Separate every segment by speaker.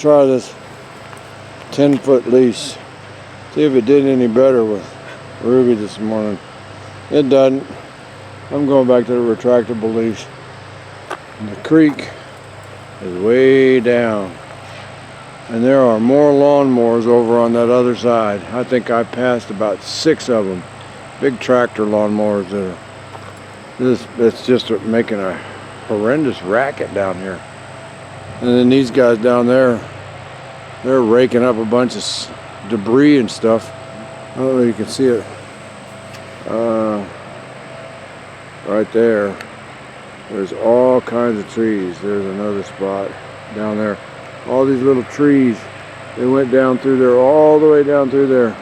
Speaker 1: try this 10-foot leash. See if it did any better with Ruby this morning. It doesn't. I'm going back to the retractable leash. And the creek is way down. And there are more lawnmowers over on that other side. I think I passed about 6 of them. Big tractor lawnmowers that are, it's just making a horrendous racket down here. And then these guys down there, they're raking up a bunch of debris and stuff. I don't know if you can see it. Right there. There's all kinds of trees. There's another spot down there. All these little trees, they went down through there, all the way down through there,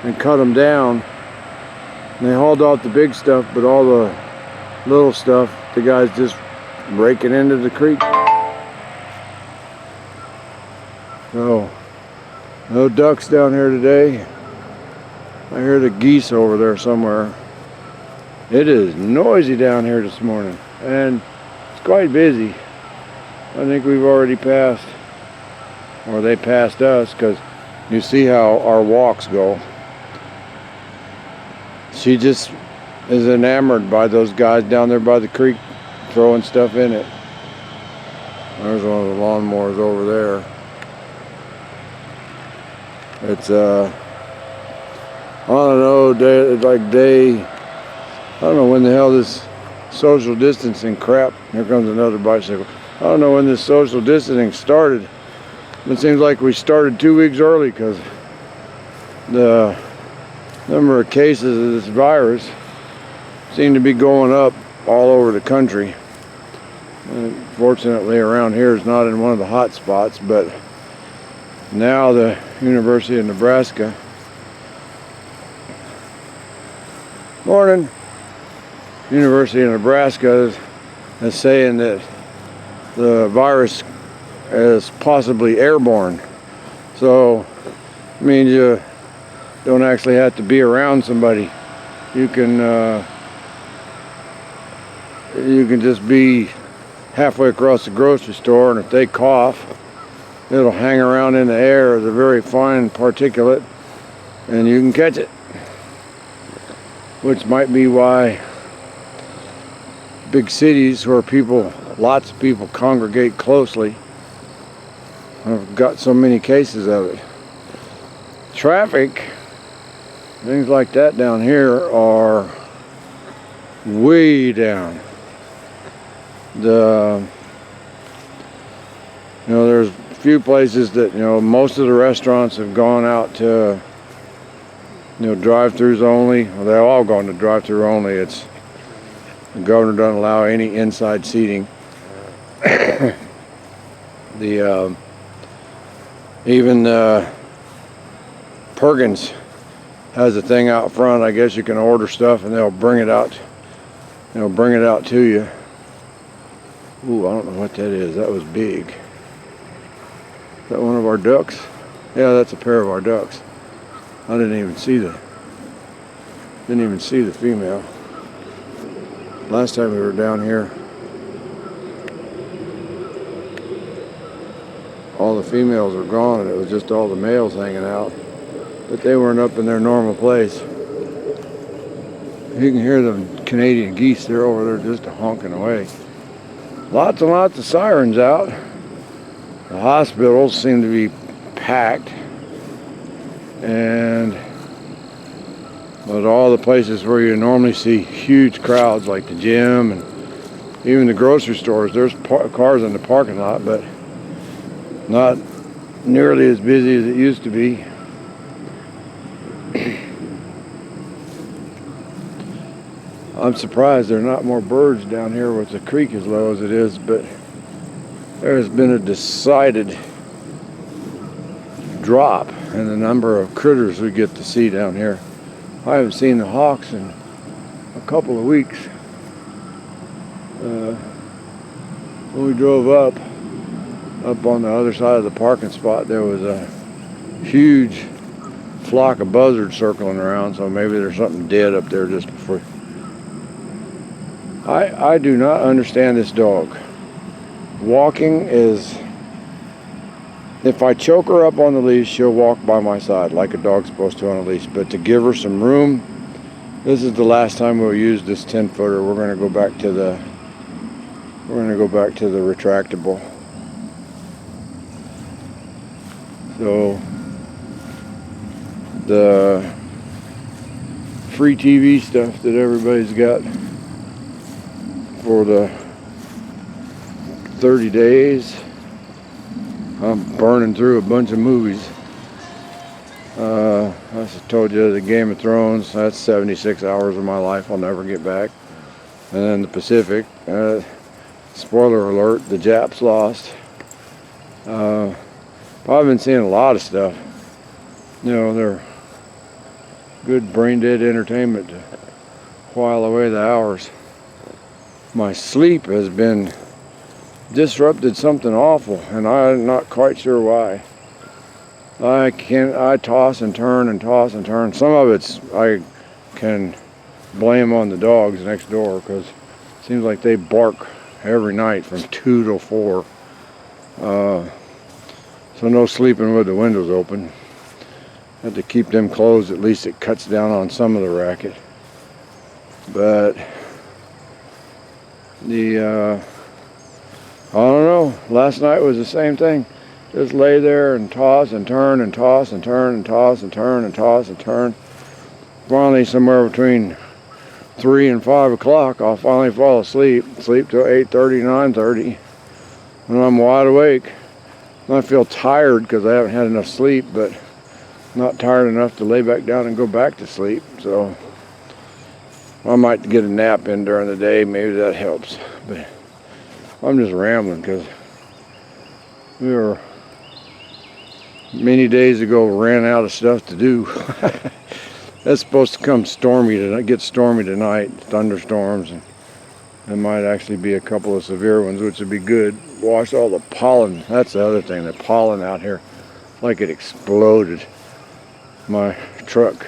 Speaker 1: and cut them down. And they hauled off the big stuff, but all the little stuff, the guys just raking into the creek. So, no ducks down here today. I hear the geese over there somewhere. It is noisy down here this morning, and it's quite busy. I think we've already passed, or they passed us, because you see how our walks go. She just is enamored by those guys down there by the creek throwing stuff in it. There's one of the lawnmowers over there. It's I don't know, I don't know when the hell this social distancing crap, here comes another bicycle. I don't know when this social distancing started. It seems like we started 2 weeks early, because the number of cases of this virus seem to be going up all over the country. And fortunately around here is not in one of the hot spots, but now the University of Nebraska. Morning. University of Nebraska is saying that the virus is possibly airborne. So it means you don't actually have to be around somebody. You can just be halfway across the grocery store, and if they cough, it'll hang around in the air as a very fine particulate, and you can catch it. Which might be why big cities where lots of people congregate closely, have got so many cases of it. Traffic, things like that down here are way down. There's a few places that, most of the restaurants have gone out to, drive-throughs only. Well, they've all gone to drive-through only. The governor doesn't allow any inside seating. Even Perkins has a thing out front. I guess you can order stuff and they'll bring it out. Bring it out to you. Ooh, I don't know what that is. That was big. Is that one of our ducks? Yeah, that's a pair of our ducks. I didn't even see the female. Last time we were down here, all the females were gone and it was just all the males hanging out. But they weren't up in their normal place. You can hear them Canadian geese. They're over there just honking away. Lots and lots of sirens out. The hospitals seem to be packed. But all the places where you normally see huge crowds, like the gym and even the grocery stores, there's cars in the parking lot, but not nearly as busy as it used to be. I'm surprised there are not more birds down here with the creek as low as it is, but there has been a decided drop in the number of critters we get to see down here. I haven't seen the hawks in a couple of weeks. When we drove up on the other side of the parking spot, there was a huge flock of buzzards circling around, so maybe there's something dead up there just before. I do not understand this dog. Walking is if I choke her up on the leash, she'll walk by my side like a dog's supposed to on a leash. But to give her some room, this is the last time we'll use this 10-footer. We're going to go back to the retractable. So the free TV stuff that everybody's got for the 30 days, I'm burning through a bunch of movies. I told you the Game of Thrones, that's 76 hours of my life I'll never get back. And then the Pacific, spoiler alert, the Japs lost. I've been seeing a lot of stuff. You know, they're good brain dead entertainment to while away the hours. My sleep has been disrupted something awful, and I'm not quite sure why. I toss and turn and toss and turn. Some of it's I can blame on the dogs next door, because it seems like they bark every night from 2 to 4. So no sleeping with the windows open. Have to keep them closed. At least it cuts down on some of the racket. But I don't know. Last night was the same thing. Just lay there and toss and turn and toss and turn and toss and turn and toss and turn. Finally, somewhere between 3 and 5 o'clock, I'll finally fall asleep. Sleep till 8:30, 9:30. And I'm wide awake. And I feel tired because I haven't had enough sleep, but not tired enough to lay back down and go back to sleep. So I might get a nap in during the day. Maybe that helps. But I'm just rambling because we were many days ago ran out of stuff to do. It's supposed to come stormy tonight, get stormy tonight, thunderstorms, and there might actually be a couple of severe ones, which would be good. Wash all the pollen. That's the other thing, the pollen out here, like it exploded. My truck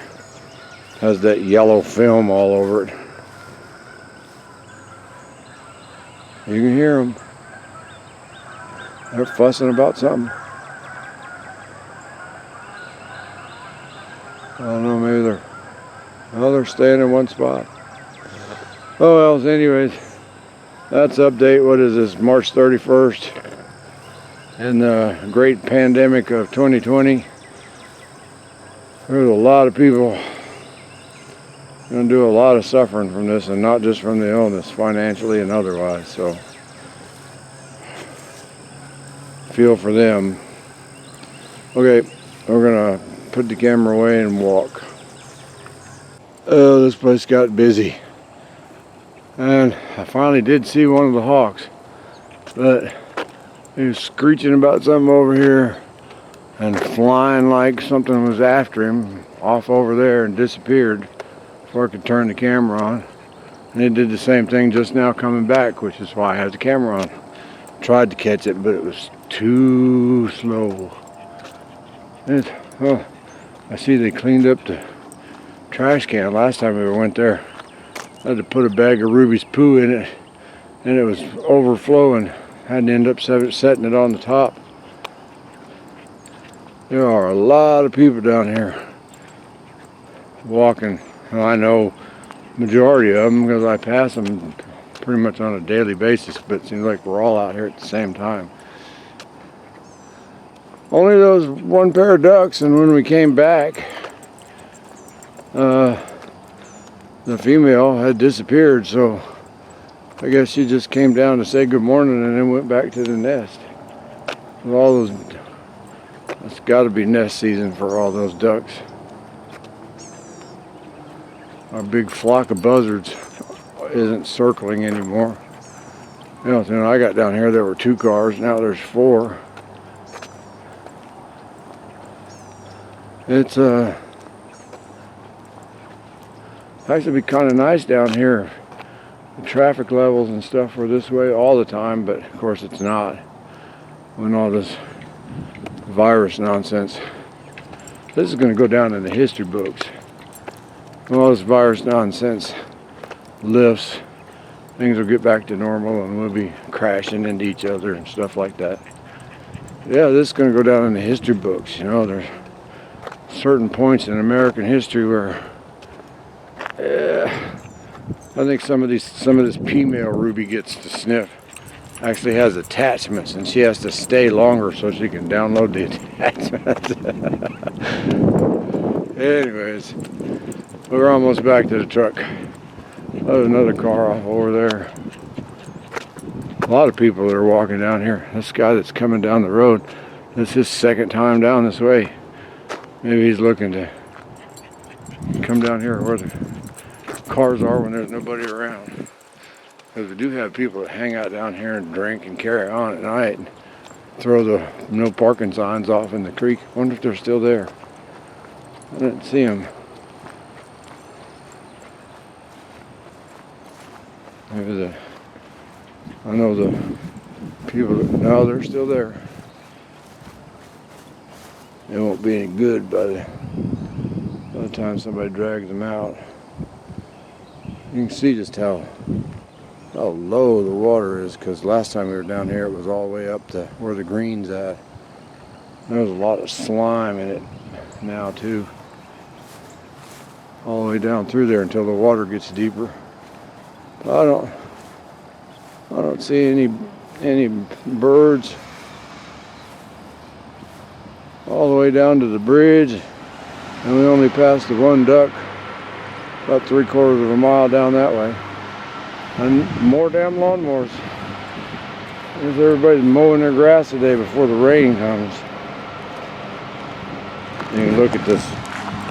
Speaker 1: has that yellow film all over it. You can hear them. They're fussing about something. I don't know, maybe they're staying in one spot. Oh well, anyways, that's update. What is this, March 31st? In the great pandemic of 2020. There's a lot of people going to do a lot of suffering from this, and not just from the illness, financially and otherwise. So feel for them. Okay, we're going to put the camera away and walk. Oh, this place got busy. And I finally did see one of the hawks, but he was screeching about something over here and flying like something was after him off over there and disappeared before I could turn the camera on. And it did the same thing just now coming back, which is why I had the camera on. Tried to catch it, but it was too slow. Oh, I see they cleaned up the trash can last time we went there. I had to put a bag of Ruby's poo in it, and it was overflowing. Had to end up setting it on the top. There are a lot of people down here walking. Well, I know majority of them because I pass them pretty much on a daily basis, but it seems like we're all out here at the same time. Only those one pair of ducks, and when we came back, the female had disappeared, so I guess she just came down to say good morning and then went back to the nest. With all those, it's got to be nest season for all those ducks. Our big flock of buzzards isn't circling anymore. You know, when I got down here, there were 2 cars. Now there's 4. It's actually be kind of nice down here. The traffic levels and stuff were this way all the time, but of course it's not when all this virus nonsense. This is going to go down in the history books. When all this virus nonsense lifts, things will get back to normal and we'll be crashing into each other and stuff like that. Yeah, this is going to go down in the history books. You know, there's certain points in American history where I think some of this female ruby gets to sniff actually has attachments, and she has to stay longer so she can download the attachments. Anyways, we're almost back to the truck. There's another car off over there. A lot of people that are walking down here. This guy that's coming down the road, this is his second time down this way. Maybe he's looking to come down here where the cars are when there's nobody around. Because we do have people that hang out down here and drink and carry on at night and throw the no parking signs off in the creek. I wonder if they're still there. I didn't see them. Maybe I know the people that, no, they're still there. It won't be any good by the time somebody drags them out. You can see just how low the water is, because last time we were down here it was all the way up to where the green's at. There's a lot of slime in it now too. All the way down through there until the water gets deeper. I don't see any birds all the way down to the bridge, and we only passed the one duck about 3/4 of a mile down that way. And more damn lawnmowers. There's everybody mowing their grass today before the rain comes. You can look at this.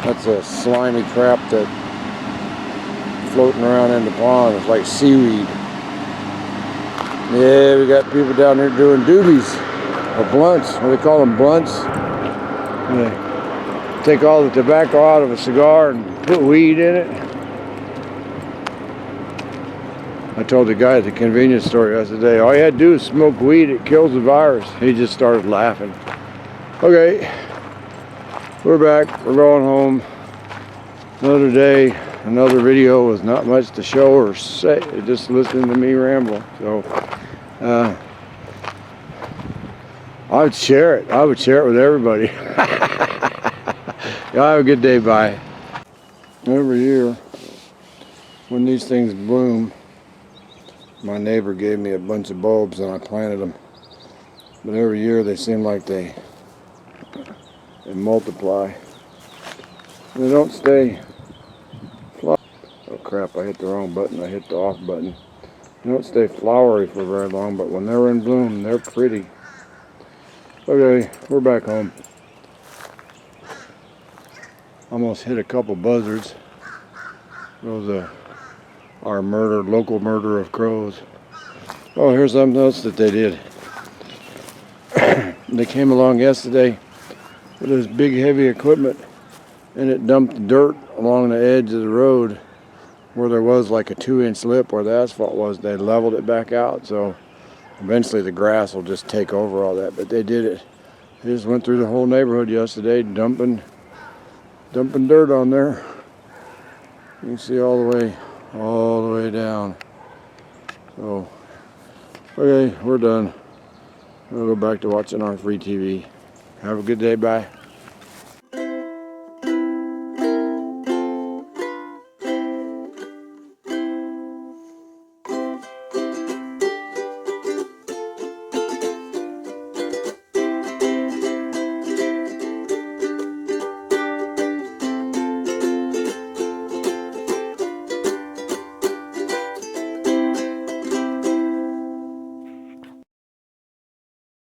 Speaker 1: That's a slimy crap that floating around in the pond. It's like seaweed. Yeah, we got people down here doing doobies or blunts. What do they call them? Blunts. They take all the tobacco out of a cigar and put weed in it. I told the guy at the convenience store yesterday, all you had to do is smoke weed, it kills the virus. He just started laughing. Okay, we're back, we're going home. Another day, another video with not much to show or say, just listening to me ramble. So, I would share it. I would share it with everybody. Y'all have a good day, bye. Every year, when these things bloom, my neighbor gave me a bunch of bulbs and I planted them. But every year they seem like they multiply. They don't stay flowery. Oh crap, I hit the wrong button. I hit the off button. They don't stay flowery for very long, but when they're in bloom, they're pretty. Okay, we're back home. Almost hit a couple buzzards. Those our local murder of crows. Oh, here's something else that they did. They came along yesterday with this big heavy equipment, and it dumped dirt along the edge of the road where there was like a 2-inch lip where the asphalt was. They leveled it back out, so eventually the grass will just take over all that. But they did it. They just went through the whole neighborhood yesterday, dumping dirt on there. You can see all the way down. So, okay, we're done. We'll go back to watching our free TV. Have a good day, bye.